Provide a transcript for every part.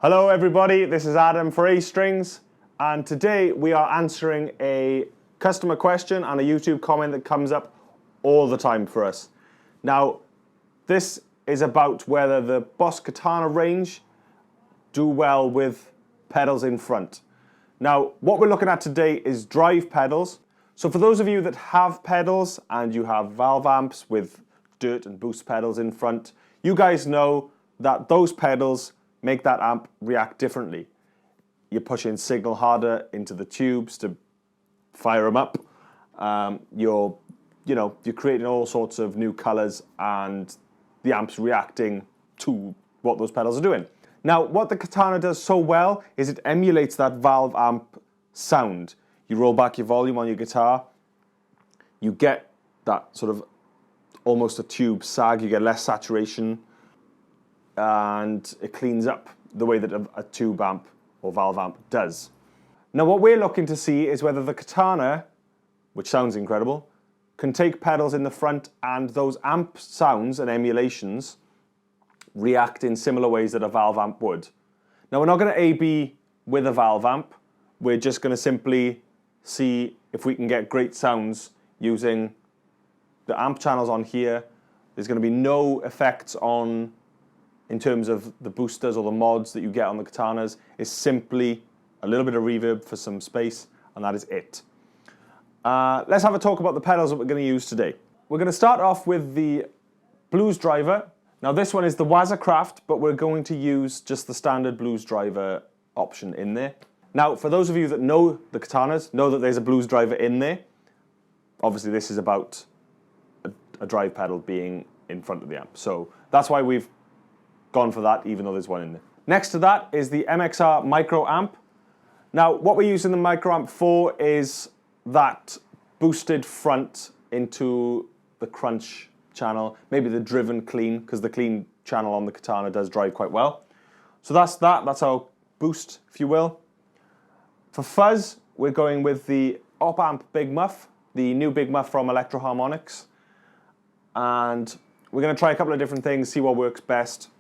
Hello everybody, this is Adam for A Strings, and today we are answering a customer question and a YouTube comment that comes up all the time for us. Now, this is about whether the Boss Katana range do well with pedals in front. Now, what we're looking at today is drive pedals. So for those of you that have pedals and you have valve amps with dirt and boost pedals in front, you guys know that those pedals make that amp react differently. You're pushing signal harder into the tubes to fire them up. You're creating all sorts of new colors, and the amp's reacting to what those pedals are doing. Now, what the Katana does so well is it emulates that valve amp sound. You roll back your volume on your guitar, you get that sort of almost a tube sag, you get less saturation, and it cleans up the way that a tube amp or valve amp does. Now what we're looking to see is whether the Katana, which sounds incredible, can take pedals in the front and those amp sounds and emulations react in similar ways that a valve amp would. Now we're not going to A/B with a valve amp, we're just going to simply see if we can get great sounds using the amp channels on here. There's going to be no effects on in terms of the boosters or the mods that you get on the Katanas. Is simply a little bit of reverb for some space, and that is it. Let's have a talk about the pedals that we're going to use today. We're going to start off with the blues driver. Now this one is the Waza Craft, but we're going to use just the standard blues driver option in there. Now for those of you that know the Katanas, know that there's a blues driver in there. Obviously this is about a drive pedal being in front of the amp, so that's why we've gone for that, even though there's one in there. Next to that is the MXR Micro Amp. Now, what we're using the Micro Amp for is that boosted front into the crunch channel, maybe the driven clean, because the clean channel on the Katana does drive quite well. So that's our boost, if you will. For fuzz, we're going with the Op Amp Big Muff, the new Big Muff from Electro Harmonix. And we're going to try a couple of different things, see what works best.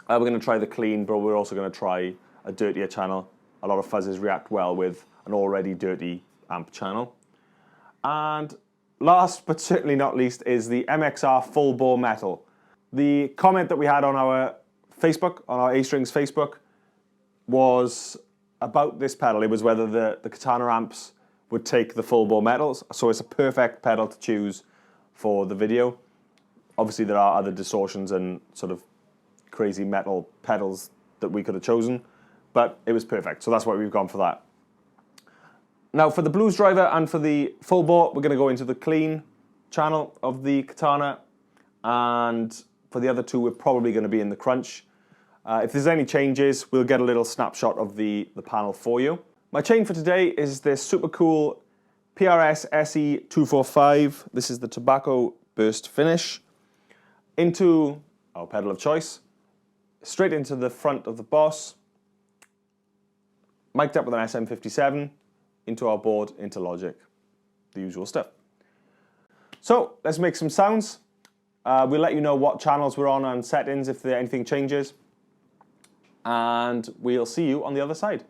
We're going to try the clean, but we're also going to try a dirtier channel. A lot of fuzzes react well with an already dirty amp channel. And last but certainly not least is the MXR Fullbore Metal. The comment that we had on our Facebook, on our A Strings Facebook, was about this pedal. It was whether the Katana amps would take the Fullbore metals. So it's a perfect pedal to choose for the video. Obviously there are other distortions and sort of crazy metal pedals that we could have chosen, but it was perfect, so that's why we've gone for that. Now for the blues driver and for the Fullbore, we're going to go into the clean channel of the Katana, and for the other two we're probably going to be in the crunch. If there's any changes, we'll get a little snapshot of the panel for you. My chain for today is this super cool PRS SE245. This is the tobacco burst finish. Into our pedal of choice, straight into the front of the Boss, mic'd up with an SM57, into our board, into Logic, the usual stuff. So let's make some sounds. We'll let you know what channels we're on and settings if anything changes, and we'll see you on the other side.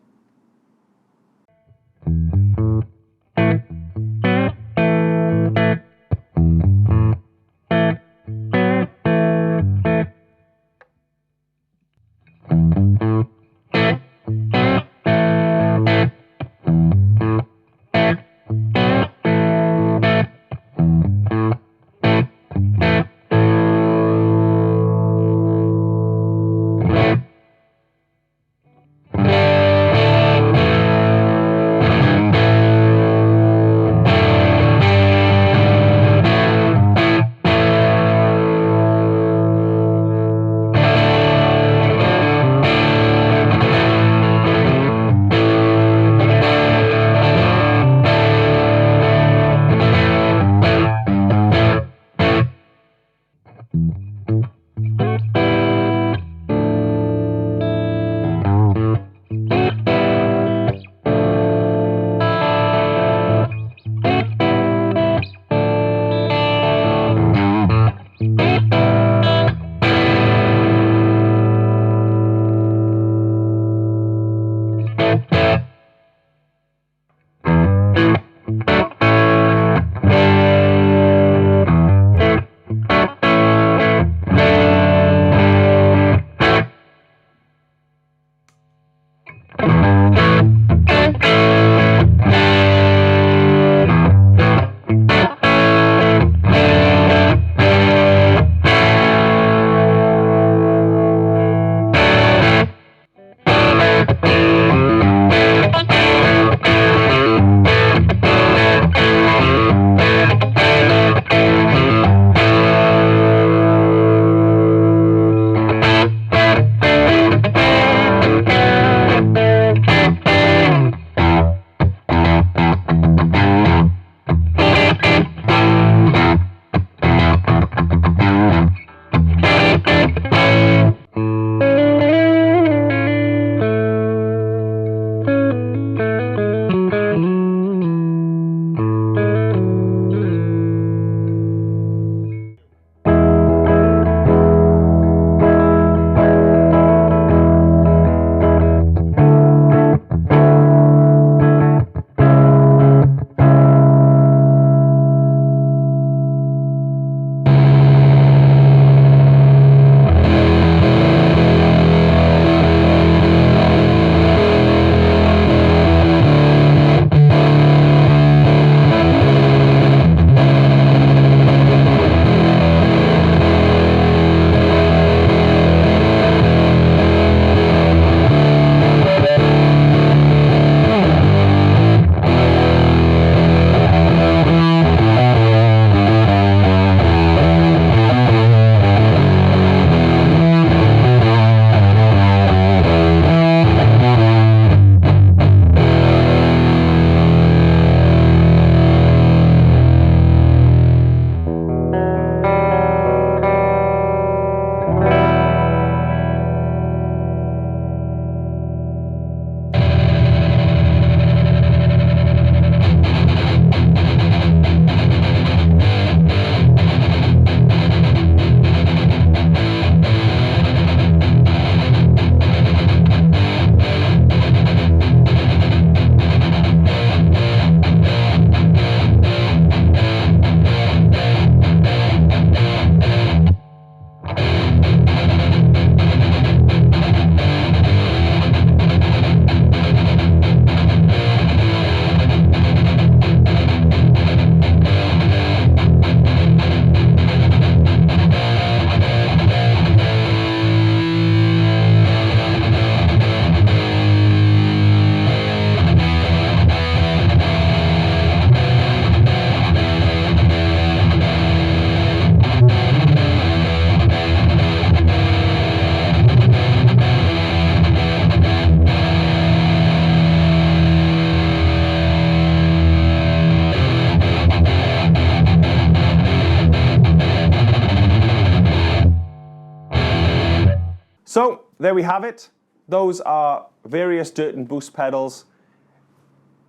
So there we have it. Those are various dirt and boost pedals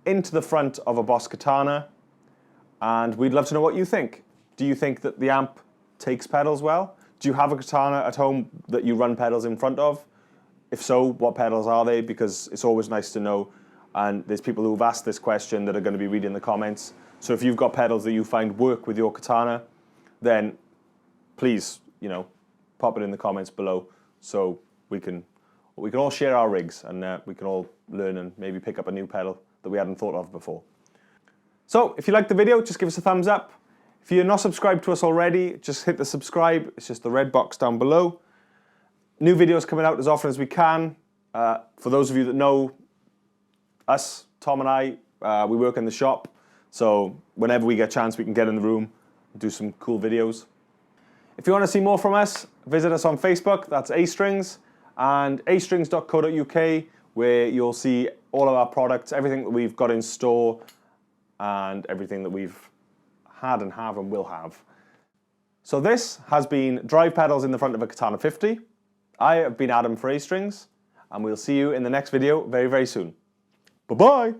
into the front of a Boss Katana, and we'd love to know what you think. Do you think that the amp takes pedals well? Do you have a Katana at home that you run pedals in front of? If so, what pedals are they? Because it's always nice to know, and there's people who've asked this question that are going to be reading the comments. So if you've got pedals that you find work with your Katana, then please, pop it in the comments below so we can all share our rigs, and we can all learn and maybe pick up a new pedal that we hadn't thought of before. So if you liked the video, just give us a thumbs up. If you're not subscribed to us already, just hit the subscribe. It's just the red box down below. New videos coming out as often as we can. For those of you that know us, Tom and I, we work in the shop. So whenever we get a chance, we can get in the room and do some cool videos. If you want to see more from us, visit us on Facebook. That's A-Strings, and astrings.co.uk, where you'll see all of our products, everything that we've got in store, and everything that we've had and have and will have. So this has been drive pedals in the front of a Katana 50. I have been Adam for A-Strings, and we'll see you in the next video very, very soon. Bye-bye.